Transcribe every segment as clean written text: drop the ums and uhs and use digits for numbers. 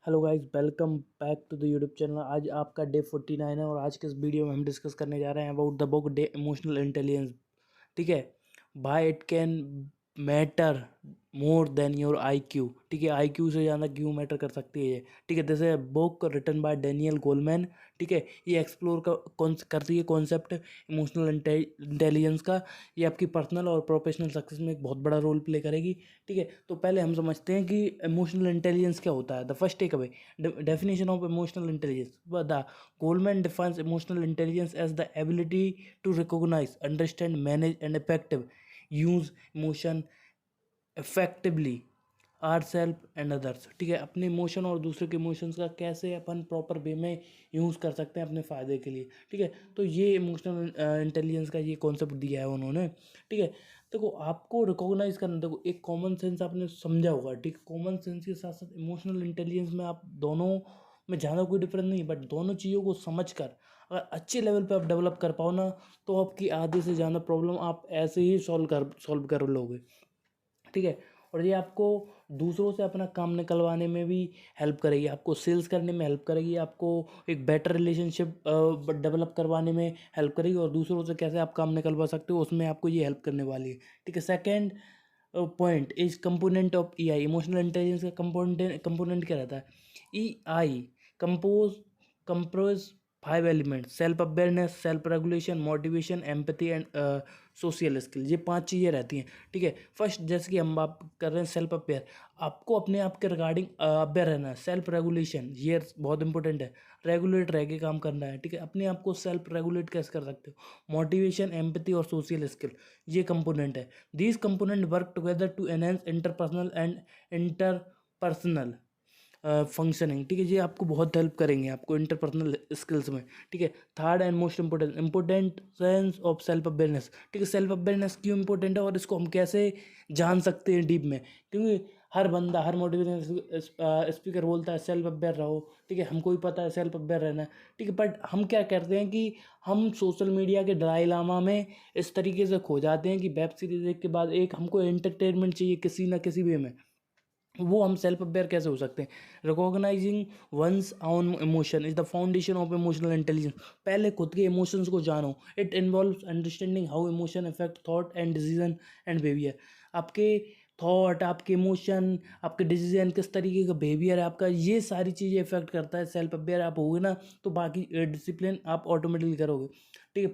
Hello guys, welcome back to the YouTube channel. आज आपका day 49 है और आज के इस वीडियो में हम डिस्कस करने जा रहे हैं about the book day emotional intelligence. ठीक है, by it can matter more than your IQ. ठीक है, आईक्यू से ज़्यादा क्यू मैटर कर सकती है ये। ठीक है, जैसे book written by Daniel Goleman. ठीक है, ये एक्सप्लोर करती है कॉन्सेप्ट इमोशनल इंटेलिजेंस का। ये आपकी पर्सनल और प्रोफेशनल सक्सेस में एक बहुत बड़ा रोल प्ले करेगी। ठीक है, तो पहले हम समझते हैं कि इमोशनल इंटेलिजेंस क्या होता है। The first take away definition of emotional intelligence. But the Goldman defines emotional intelligence as the ability to recognize, understand, manage, and effective use emotion effectively are self and others. ठीक है, अपने emotion और दूसरे के emotions का कैसे अपन proper way में use कर सकते हैं अपने फ़ायदे के लिए। ठीक है, तो ये इमोशनल इंटेलिजेंस का ये कॉन्सेप्ट दिया है उन्होंने। ठीक है, देखो आपको रिकॉग्नाइज करना, देखो एक कॉमन सेंस आपने समझा होगा। ठीक है, कॉमन सेंस के साथ साथ इमोशनल इंटेलिजेंस में आप दोनों में ज़्यादा कोई डिफरेंस नहीं, बट दोनों चीज़ों को समझ कर अगर अच्छे लेवल पे आप डेवलप कर पाओ ना, तो आपकी आधे से ज़्यादा प्रॉब्लम आप ऐसे ही सॉल्व कर लोगे। ठीक है, और ये आपको दूसरों से अपना काम निकलवाने में भी हेल्प करेगी, आपको सेल्स करने में हेल्प करेगी, आपको एक बेटर रिलेशनशिप डेवलप करवाने में हेल्प करेगी, और दूसरों से कैसे आप काम निकलवा सकते हो उसमें आपको ये हेल्प करने वाली है। ठीक है, second point is component of E I. Emotional intelligence का कंपोनेंट क्या रहता है? E I compose 5 element: self awareness, self regulation, motivation, empathy and social skill. ये 5 चीज़ें रहती हैं। ठीक है, फर्स्ट जैसे कि हम बात कर रहे हैं सेल्फ अवेयर, आपको अपने आप के रिगार्डिंग अवेयर रहना है। सेल्फ रेगुलेशन ये बहुत इंपॉर्टेंट है, रेगुलेट रह के काम करना है। ठीक है, अपने आप को सेल्फ रेगुलेट कैसे कर सकते हो? मोटिवेशन, एम्पैथी और सोशल स्किल ये कंपोनेंट है। These component work together to enhance interpersonal and interpersonal functioning. ठीक है, ये आपको बहुत हेल्प करेंगे आपको इंटरपर्सनल स्किल्स में। ठीक है, third and most important sense of self awareness. ठीक है, सेल्फ अवेयरनेस क्यों इंपॉर्टेंट है और इसको हम कैसे जान सकते हैं डीप में? क्योंकि हर बंदा, हर मोटिवेशन स्पीकर बोलता है सेल्फ अवेयर रहो। ठीक है, हमको भी पता है सेल्फ अवेयर रहना है। ठीक है, बट हम क्या करते हैं कि हम सोशल मीडिया के दलाई लामा में इस तरीके से खो जाते हैं कि वेब सीरीज एक के बाद एक हमको एंटरटेनमेंट चाहिए किसी ना किसी वे में। वो हम सेल्फ अवेयर कैसे हो सकते हैं? Recognising one's own emotion is the foundation of emotional intelligence. पहले खुद के इमोशंस को जानो। It involves understanding how emotion affect thought and decision and behaviour. आपके थॉट, आपके इमोशन, आपके डिसीजन, किस तरीके का बिहेवियर है आपका, ये सारी चीज़ें इफेक्ट करता है। सेल्फ अवेयर आप होगे ना तो बाकी डिसिप्लिन आप ऑटोमेटिकली करोगे। ठीक है,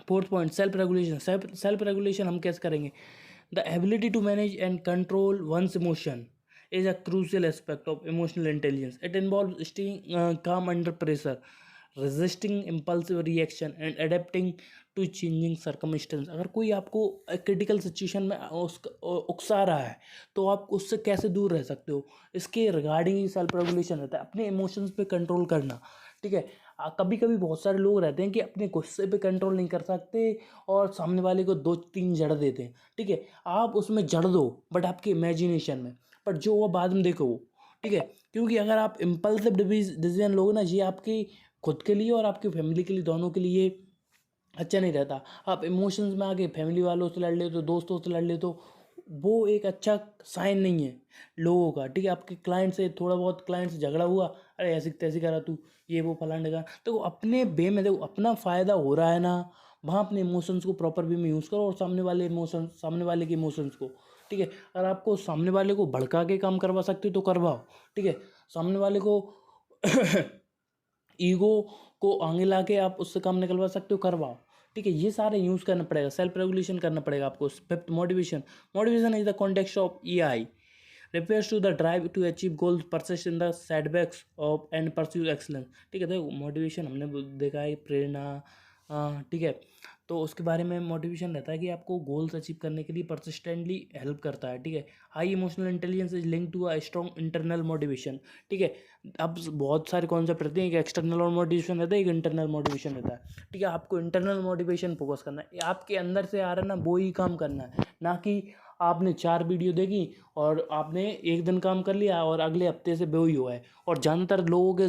fourth point self regulation. Self regulation हम कैसे करेंगे? The ability to manage and control one's emotion is a crucial aspect of emotional intelligence. It involves staying calm under pressure, resisting impulsive reaction and adapting to changing circumstances. अगर कोई आपको critical situation में उकसा रहा है तो आप उससे कैसे दूर रह सकते हो, इसके रिगार्डिंग ही सेल्फ रेगुलेशन रहता है, अपने इमोशंस पे कंट्रोल करना। ठीक है, कभी कभी बहुत सारे लोग रहते हैं कि अपने गुस्से पे कंट्रोल नहीं कर सकते और सामने वाले को 2-3 जड़ देते हैं। ठीक है, आप उसमें जड़ दो बट आपके इमेजिनेशन में, बट जो वो बाद में देखो वो। ठीक है, क्योंकि अगर आप इम्पल्सिव डिसीजन लोगे ना, ये आपकी खुद के लिए और आपकी फैमिली के लिए, दोनों के लिए अच्छा नहीं रहता। आप इमोशंस में आके फैमिली वालों से लड़ लेते हो, दोस्तों से लड़ लेते हो, वो एक अच्छा साइन नहीं है लोगों का। ठीक है, आपके क्लाइंट से थोड़ा बहुत क्लाइंट से झगड़ा हुआ, अरे ऐसी तैसी करा तू, ये वो फलाने का, तो अपने वे में देखो, अपना फ़ायदा हो रहा है ना, वहाँ अपने इमोशंस को प्रॉपर वे में यूज़ करो और सामने वाले के इमोशंस को। ठीक है, अगर आपको सामने वाले को भड़का के काम करवा सकते हो तो करवाओ। ठीक है, सामने वाले को ईगो को आगे ला के आप उससे काम निकलवा सकते हो, करवाओ। ठीक है, ये सारे यूज़ करना पड़ेगा, सेल्फ रेगुलेशन करना पड़ेगा आपको। Fifth motivation. Motivation is the context of E I, refers to the drive to achieve goals, persist in the setbacks of and pursue excellence। ठीक है, देखो मोटिवेशन हमने देखा है प्रेरणा। ठीक है, तो उसके बारे में मोटिवेशन रहता है कि आपको गोल्स अचीव करने के लिए परसिस्टेंटली हेल्प करता है। ठीक है, high emotional intelligence is link to a strong internal motivation. ठीक है, अब बहुत सारे कॉन्सेप्ट रहते हैं, एक एक्सटर्नल और मोटिवेशन रहता है, एक इंटरनल मोटिवेशन रहता है। ठीक है, आपको इंटरनल मोटिवेशन फोकस करना है, आपके अंदर से आ रहा है ना वो ही काम करना है, ना कि आपने 4 वीडियो देखी और आपने एक दिन काम कर लिया और अगले हफ्ते से वही हुआ है। और ज़्यादातर लोगों के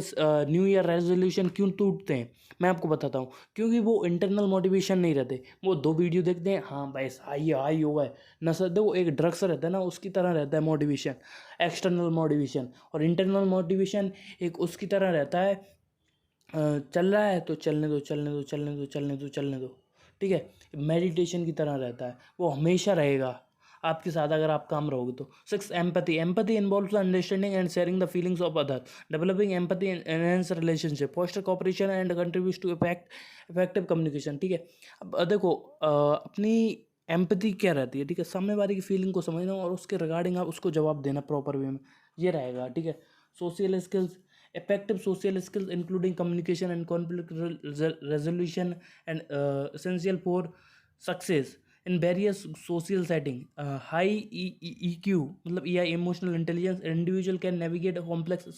न्यू ईयर रेजोल्यूशन क्यों टूटते हैं, मैं आपको बताता हूँ। क्योंकि वो इंटरनल मोटिवेशन नहीं रहते, वो 2 वीडियो देखते हैं, हाँ भाई हाई हाई हुआ है। नशा देखो एक ड्रग्स रहता है ना, उसकी तरह रहता है मोटिवेशन, एक्सटर्नल मोटिवेशन। और इंटरनल मोटिवेशन एक उसकी तरह रहता है, चल रहा है तो चलने दो चलने दो चलने दो चलने दो चलने दो, ठीक है। मेडिटेशन की तरह रहता है, वो हमेशा रहेगा आपके साथ अगर आप काम रहोगे तो। 6 empathy, empathy involves understanding and sharing the feelings of other, developing empathy enhance relationship, foster cooperation and contributes to effective communication, ठीक है। अब देखो अपनी एम्पैथी क्या रहती है, ठीक है, सामने वाले की फीलिंग को समझना और उसके रिगार्डिंग आप उसको जवाब देना प्रॉपर वे में, ये रहेगा, ठीक है। Social skills, effective social skills including communication and conflict resolution and essential for success in various social setting. High EQ मतलब EI, emotional intelligence, individual can navigate a complex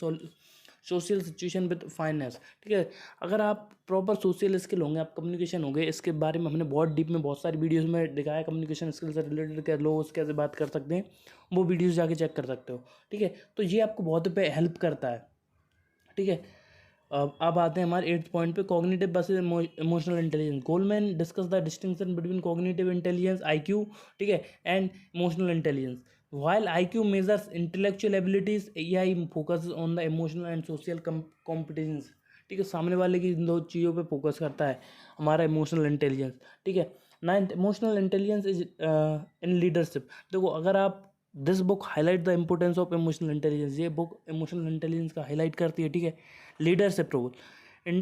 social situation with finance, ठीक है। अगर आप proper social skill होंगे, आप communication होंगे, इसके बारे में हमने बहुत डीप में बहुत सारी वीडियोस में दिखाया, कम्युनिकेशन स्किल से रिलेटेड क्या लोग कैसे बात कर सकते हैं, वो वीडियोस जाके चेक कर सकते हो, ठीक है। तो ये आपको बहुत पे हेल्प करता है, ठीक है। अब आते हैं हमारे 8th पॉइंट पे, cognitive versus emotional intelligence. Goleman discuss the distinction between cognitive intelligence IQ, ठीक है, and emotional intelligence. While IQ measures intellectual abilities, AI focuses on the emotional and social competence, ठीक है। सामने वाले की इन दो चीज़ों पे फोकस करता है हमारा इमोशनल इंटेलिजेंस, ठीक है। 9th, emotional intelligence is in leadership. देखो अगर आप this book highlight the importance of emotional intelligence, ये बुक इमोशनल इंटेलिजेंस का हाईलाइट करती है, ठीक है। Leadership role, in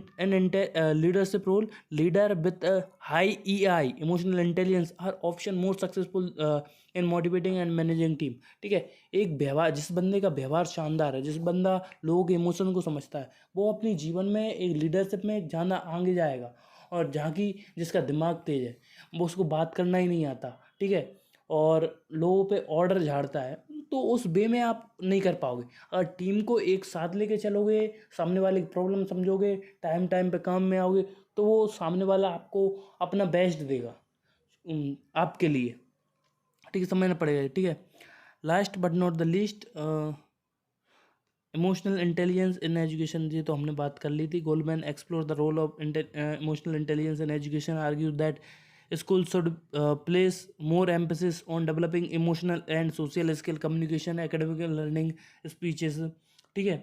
leadership role, leader with a high EI, emotional intelligence, are often more successful in motivating and managing team, ठीक है। एक व्यवहार, जिस बंदे का व्यवहार शानदार है, जिस बंदा लोगों के इमोशन को समझता है, वो अपनी जीवन में एक लीडरशिप में ज़्यादा आगे जाएगा। और जहाँ की जिसका दिमाग तेज है, वो उसको बात करना ही नहीं आता, ठीक है, और लोगों पे ऑर्डर झाड़ता है, तो उस वे में आप नहीं कर पाओगे। अगर टीम को एक साथ लेके चलोगे, सामने वाले की प्रॉब्लम समझोगे, टाइम टाइम पे काम में आओगे, तो वो सामने वाला आपको अपना बेस्ट देगा आपके लिए, ठीक है, समझना पड़ेगा, ठीक है। Last but not the least, emotional intelligence in education, ये तो हमने बात कर ली थी। Goleman explore the role of emotional intelligence in education, argue that school should place more emphasis on developing emotional and social skill, communication, academic learning, speeches, ठीक है।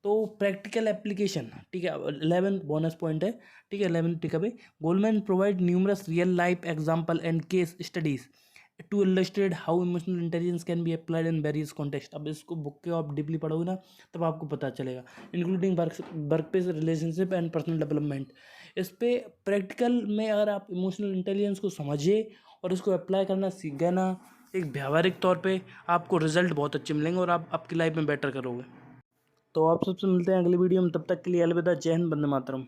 तो प्रैक्टिकल एप्लीकेशन, ठीक है, 11 बोनस पॉइंट है, ठीक है, 11 टिकअप है। Goleman provide numerous real life example and case studies to illustrate how emotional intelligence can be applied in various context. अब इसको बुक के आप डीपली पढ़ोगे ना, तब आपको पता चलेगा, including work place, relationship and personal development. इस पे प्रैक्टिकल में अगर आप इमोशनल इंटेलिजेंस को समझिए और इसको अप्लाई करना सीख गए ना, एक व्यावहारिक तौर पे आपको रिजल्ट बहुत अच्छे मिलेंगे और आप आपकी लाइफ में बेटर करोगे। तो आप सबसे मिलते हैं अगली वीडियो में, तब तक के लिए अलविदा, जय हिंद, वंदे मातरम।